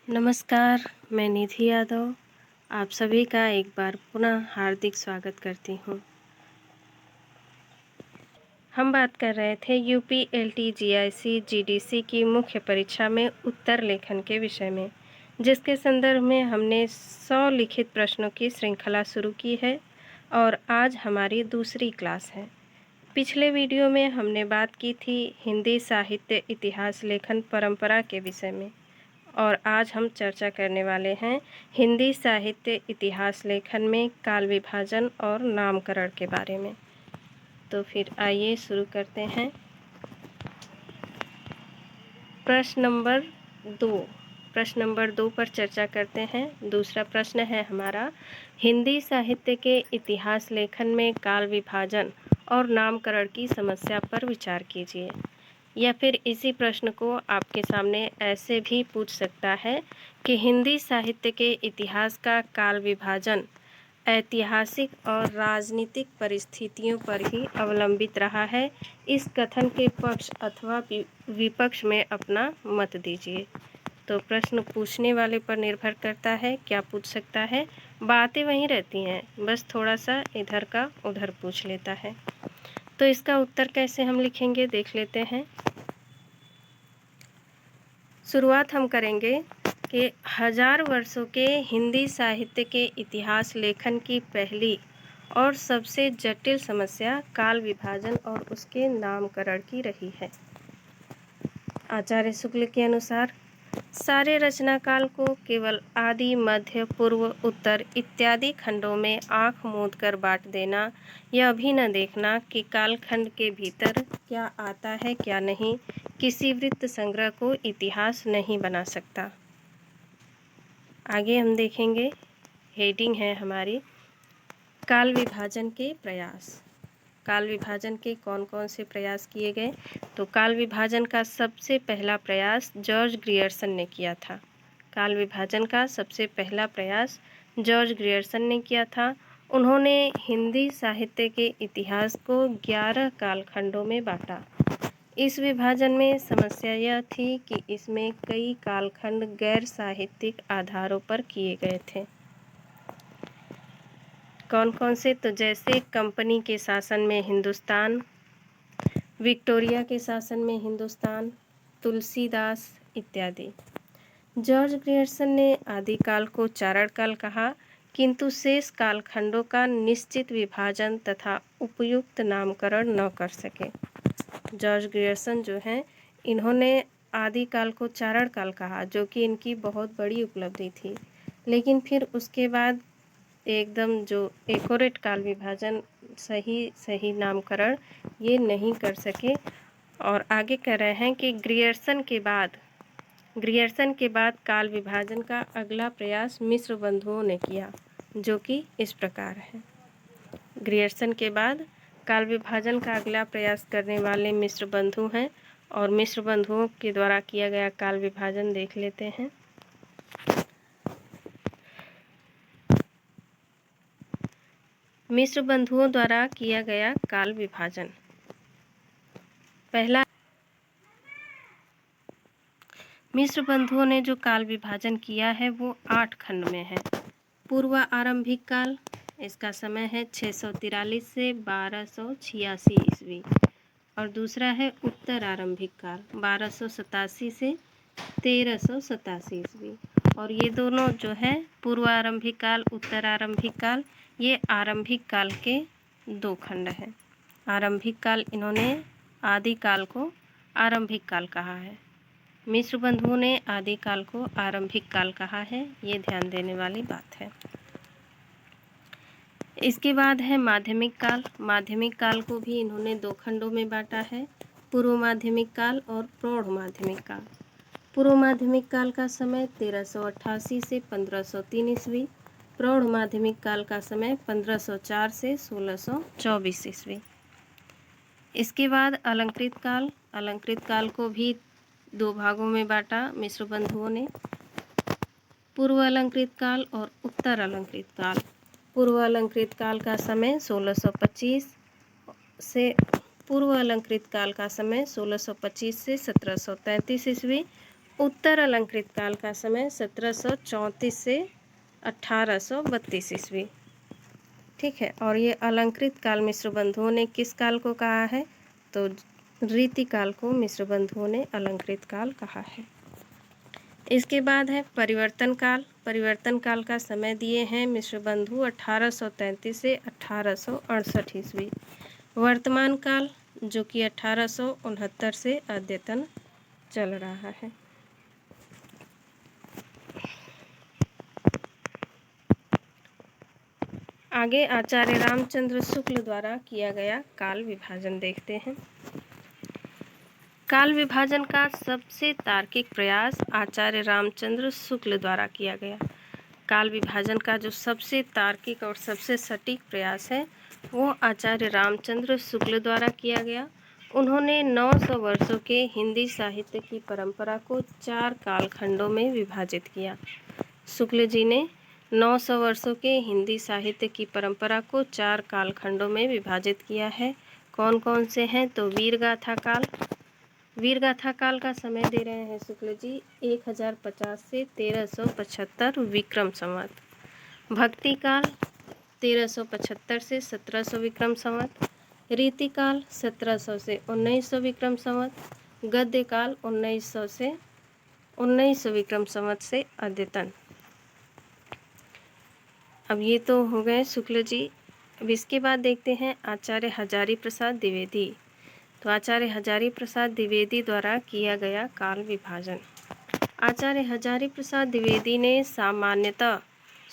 नमस्कार, मैं निधि यादव आप सभी का एक बार पुनः हार्दिक स्वागत करती हूँ। हम बात कर रहे थे यूपी एलटी जीआईसी जीडीसी की मुख्य परीक्षा में उत्तर लेखन के विषय में, जिसके संदर्भ में हमने 100 लिखित प्रश्नों की श्रृंखला शुरू की है और आज हमारी दूसरी क्लास है। पिछले वीडियो में हमने बात की थी हिंदी साहित्य इतिहास लेखन परंपरा के विषय में और आज हम चर्चा करने वाले हैं हिंदी साहित्य इतिहास लेखन में काल विभाजन और नामकरण के बारे में। तो फिर आइए शुरू करते हैं। प्रश्न नंबर 2 पर चर्चा करते हैं। दूसरा प्रश्न है हमारा, हिंदी साहित्य के इतिहास लेखन में काल विभाजन और नामकरण की समस्या पर विचार कीजिए। या फिर इसी प्रश्न को आपके सामने ऐसे भी पूछ सकता है कि हिंदी साहित्य के इतिहास का काल विभाजन ऐतिहासिक और राजनीतिक परिस्थितियों पर ही अवलंबित रहा है। इस कथन के पक्ष अथवा विपक्ष में अपना मत दीजिए। तो प्रश्न पूछने वाले पर निर्भर करता है, क्या पूछ सकता है। बातें वहीं रहती हैं, बस थोड़ा सा इधर का उधर पूछ लेता है। तो इसका उत्तर कैसे हम लिखेंगे देख लेते हैं। शुरुआत हम करेंगे कि 1000 वर्षों के हिंदी साहित्य के इतिहास लेखन की पहली और सबसे जटिल समस्या काल विभाजन और उसके नामकरण की रही है। आचार्य शुक्ल के अनुसार सारे रचना काल को केवल आदि, मध्य, पूर्व, उत्तर इत्यादि खंडों में आंख मूंद कर बांट देना, यह भी न देखना कि कालखंड के भीतर क्या आता है क्या नहीं, किसी वृत्त संग्रह को इतिहास नहीं बना सकता। आगे हम देखेंगे, हेडिंग है हमारी काल विभाजन के प्रयास। काल विभाजन के कौन कौन से प्रयास किए गए। तो काल विभाजन का सबसे पहला प्रयास जॉर्ज ग्रियर्सन ने किया था। काल विभाजन का सबसे पहला प्रयास जॉर्ज ग्रियर्सन ने किया था। उन्होंने हिंदी साहित्य के इतिहास को 11 कालखंडों में बांटा। इस विभाजन में समस्या यह थी कि इसमें कई कालखंड गैर साहित्यिक आधारों पर किए गए थे। कौन कौन से, तो जैसे कंपनी के शासन में हिंदुस्तान, विक्टोरिया के शासन में हिंदुस्तान, तुलसीदास इत्यादि। जॉर्ज ग्रियर्सन ने आदिकाल को चारण काल कहा, किंतु शेष कालखंडों का निश्चित विभाजन तथा उपयुक्त नामकरण न कर सके। जॉर्ज ग्रियर्सन जो हैं, इन्होंने आदिकाल को चारण काल कहा, जो कि इनकी बहुत बड़ी उपलब्धि थी, लेकिन फिर उसके बाद एकदम जो एक्यूरेट काल विभाजन, सही नामकरण ये नहीं कर सके। और आगे कह रहे हैं कि ग्रियर्सन के बाद काल विभाजन का अगला प्रयास मिश्र बंधुओं ने किया, जो कि इस प्रकार है। ग्रियर्सन के बाद काल विभाजन का अगला प्रयास करने वाले मिश्र बंधु हैं और मिश्र बंधुओं के द्वारा किया गया काल विभाजन देख लेते हैं। मिश्र बंधुओं द्वारा किया गया काल विभाजन। पहला, मिश्र बंधुओं ने जो काल विभाजन किया है वो 8 खंड में है। पूर्व आरंभिक काल, इसका समय है 643 से 1286 ईस्वी। और दूसरा है उत्तर आरंभिक काल, 1287 से 1387 ईस्वी। और ये दोनों जो है पूर्व आरंभिक काल, उत्तर आरंभिक काल, ये आरंभिक काल के 2 खंड हैं। आरंभिक काल, इन्होंने आदिकाल को आरंभिक काल कहा है। मिश्र बंधुओं ने आदिकाल को आरंभिक काल कहा है, ये ध्यान देने वाली बात है। इसके बाद है माध्यमिक काल। माध्यमिक काल को भी इन्होंने 2 खंडों में बांटा है, पूर्व माध्यमिक काल और प्रौढ़ माध्यमिक काल। पूर्व माध्यमिक काल का समय 1388 से 1503 ईस्वी, प्रौढ़ माध्यमिक काल का समय 1504 से 1624 ईस्वी। इसके बाद अलंकृत काल। अलंकृत काल को भी 2 भागों में बांटा मिश्र बंधुओं ने, पूर्व अलंकृत काल और उत्तर अलंकृत काल। पूर्व अलंकृत काल का समय 1625 से 1733 ईस्वी उत्तर अलंकृत काल का समय 1734 से 1832 ईस्वी। ठीक है, और ये अलंकृत काल मिश्र बंधुओं ने किस काल को कहा है? तो रीति काल को मिश्र बंधुओं ने अलंकृत काल कहा है। इसके बाद है परिवर्तन काल। परिवर्तन काल का समय दिए हैं मिश्र बंधु 1833 से 1868 ईस्वी। वर्तमान काल जो कि 1869 से अद्यतन चल रहा है। आगे आचार्य रामचंद्र शुक्ल द्वारा किया गया काल विभाजन देखते हैं। काल विभाजन का सबसे तार्किक प्रयास आचार्य रामचंद्र शुक्ल द्वारा किया गया। काल विभाजन का जो सबसे तार्किक और सबसे सटीक प्रयास है वो आचार्य रामचंद्र शुक्ल द्वारा किया गया। उन्होंने 900 वर्षों के हिंदी साहित्य की परंपरा को 4 कालखंडों में विभाजित किया। शुक्ल जी ने 900 वर्षों के हिंदी साहित्य की परंपरा को 4 कालखंडों में विभाजित किया है। कौन कौन से हैं? तो वीरगाथा काल। वीरगाथा काल का समय दे रहे हैं शुक्ल जी 1050 से 1375 विक्रम संवत। भक्ति काल 1375 से 1700 विक्रम संवत। रीति काल 1700 से 1900 विक्रम संवत। गद्य काल 1900 से 1900 विक्रम संवत से अद्यतन। अब ये तो हो गए शुक्ल जी। अब इसके बाद देखते हैं आचार्य हजारी प्रसाद द्विवेदी। तो आचार्य हजारी प्रसाद द्विवेदी द्वारा किया गया काल विभाजन। आचार्य हजारी प्रसाद द्विवेदी ने सामान्यतः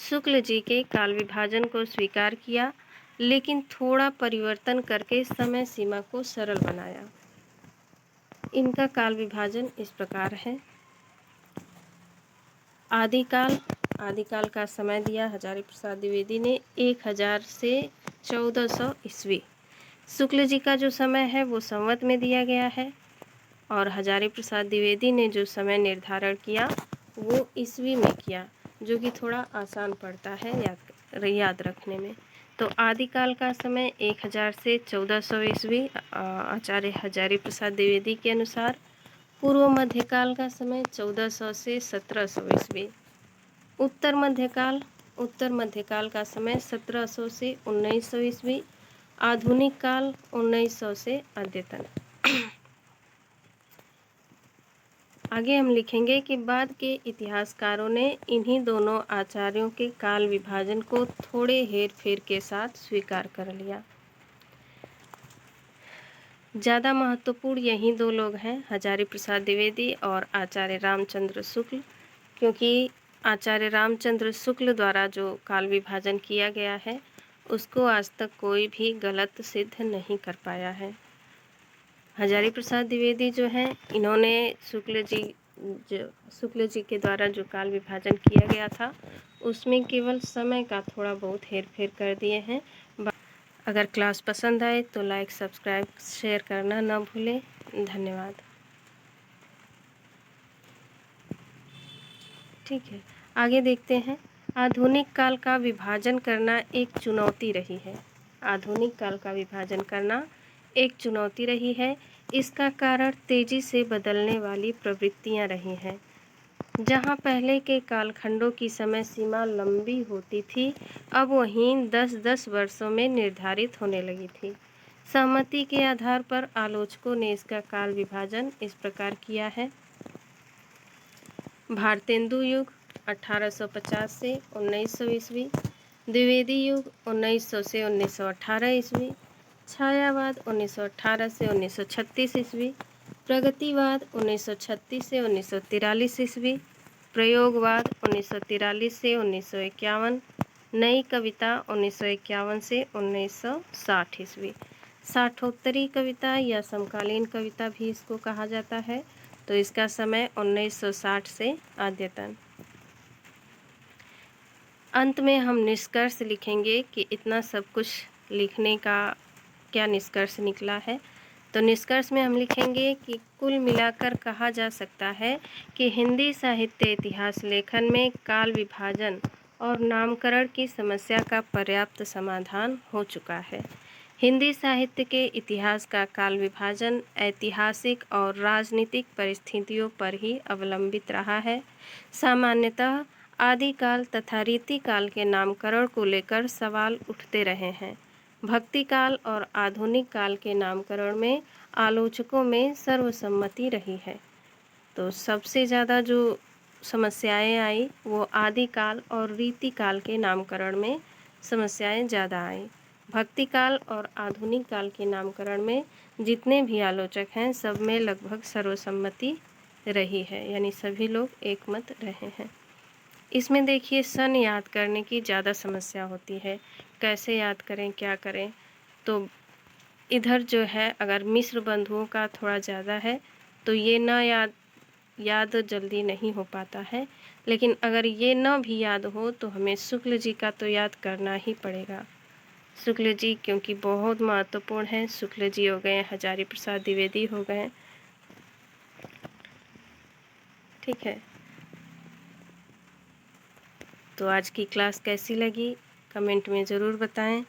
शुक्ल जी के काल विभाजन को स्वीकार किया, लेकिन थोड़ा परिवर्तन करके समय सीमा को सरल बनाया। इनका काल विभाजन इस प्रकार है। आदिकाल। आदिकाल का समय दिया हजारी प्रसाद द्विवेदी ने 1000 से 1400 ईस्वी। शुक्ल जी का जो समय है वो संवत में दिया गया है, और हजारी प्रसाद द्विवेदी ने जो समय निर्धारण किया वो ईस्वी में किया, जो कि थोड़ा आसान पड़ता है याद रखने में। तो आदिकाल का समय 1000 से 1400 ईस्वी आचार्य हजारी प्रसाद द्विवेदी के अनुसार। पूर्व मध्यकाल का समय 1400 से 1700 ईस्वी। उत्तर मध्यकाल। उत्तर मध्यकाल का समय 1700 से 1900 ईस्वी। आधुनिक काल 1900 से अद्यतन। आगे हम लिखेंगे कि बाद के इतिहासकारों ने इन्हीं दोनों आचार्यों के काल विभाजन को थोड़े हेर फेर के साथ स्वीकार कर लिया। ज़्यादा महत्वपूर्ण यही दो लोग हैं, हजारी प्रसाद द्विवेदी और आचार्य रामचंद्र शुक्ल, क्योंकि आचार्य रामचंद्र शुक्ल द्वारा जो काल विभाजन किया गया है उसको आज तक कोई भी गलत सिद्ध नहीं कर पाया है। हजारी प्रसाद द्विवेदी जो हैं इन्होंने शुक्ल जी के द्वारा जो काल विभाजन किया गया था उसमें केवल समय का थोड़ा बहुत हेर फेर कर दिए हैं। अगर क्लास पसंद आए तो लाइक, सब्सक्राइब, शेयर करना ना भूलें। धन्यवाद। ठीक है, आगे देखते हैं। आधुनिक काल का विभाजन करना एक चुनौती रही है। आधुनिक काल का विभाजन करना एक चुनौती रही है। इसका कारण तेजी से बदलने वाली प्रवृत्तियां रही हैं। जहां पहले के कालखंडों की समय सीमा लंबी होती थी, अब वहीं 10-10 वर्षों में निर्धारित होने लगी थी। सहमति के आधार पर आलोचकों ने इसका काल विभाजन इस प्रकार किया है। भारतेंदु युग 1850 से 1900 ईस्वी। द्विवेदी युग 1900 से 1918 ईस्वी। छायावाद 1918 से 1936 ईस्वी। प्रगतिवाद 1936 से 1943 ईस्वी। प्रयोगवाद 1943 से 1951। नई कविता 1951 से 1960 ईस्वी। साठोत्तरी कविता या समकालीन कविता भी इसको कहा जाता है। तो इसका समय 1960 से अद्यतन। अंत में हम निष्कर्ष लिखेंगे कि इतना सब कुछ लिखने का क्या निष्कर्ष निकला है। तो निष्कर्ष में हम लिखेंगे कि कुल मिलाकर कहा जा सकता है कि हिंदी साहित्य इतिहास लेखन में काल विभाजन और नामकरण की समस्या का पर्याप्त समाधान हो चुका है। हिंदी साहित्य के इतिहास का काल विभाजन ऐतिहासिक और राजनीतिक परिस्थितियों पर ही अवलंबित रहा है। सामान्यतः आदिकाल तथा रीतिकाल के नामकरण को लेकर सवाल उठते रहे हैं। भक्तिकाल और आधुनिक काल के नामकरण में आलोचकों में सर्वसम्मति रही है। तो सबसे ज़्यादा जो समस्याएं आई वो आदिकाल और रीतिकाल के नामकरण में समस्याएं ज़्यादा आई। भक्तिकाल और आधुनिक काल के नामकरण में जितने भी आलोचक हैं सब में लगभग सर्वसम्मति रही है, यानी सभी लोग एकमत रहे हैं। इसमें देखिए सन याद करने की ज़्यादा समस्या होती है, कैसे याद करें क्या करें। तो इधर जो है अगर मिश्र बंधुओं का थोड़ा ज़्यादा है तो ये ना याद जल्दी नहीं हो पाता है, लेकिन अगर ये न भी याद हो तो हमें शुक्ल जी का तो याद करना ही पड़ेगा। शुक्ल जी क्योंकि बहुत महत्वपूर्ण है। शुक्ल जी हो गए, हजारी प्रसाद द्विवेदी हो गए। ठीक है, तो आज की क्लास कैसी लगी कमेंट में ज़रूर बताएं।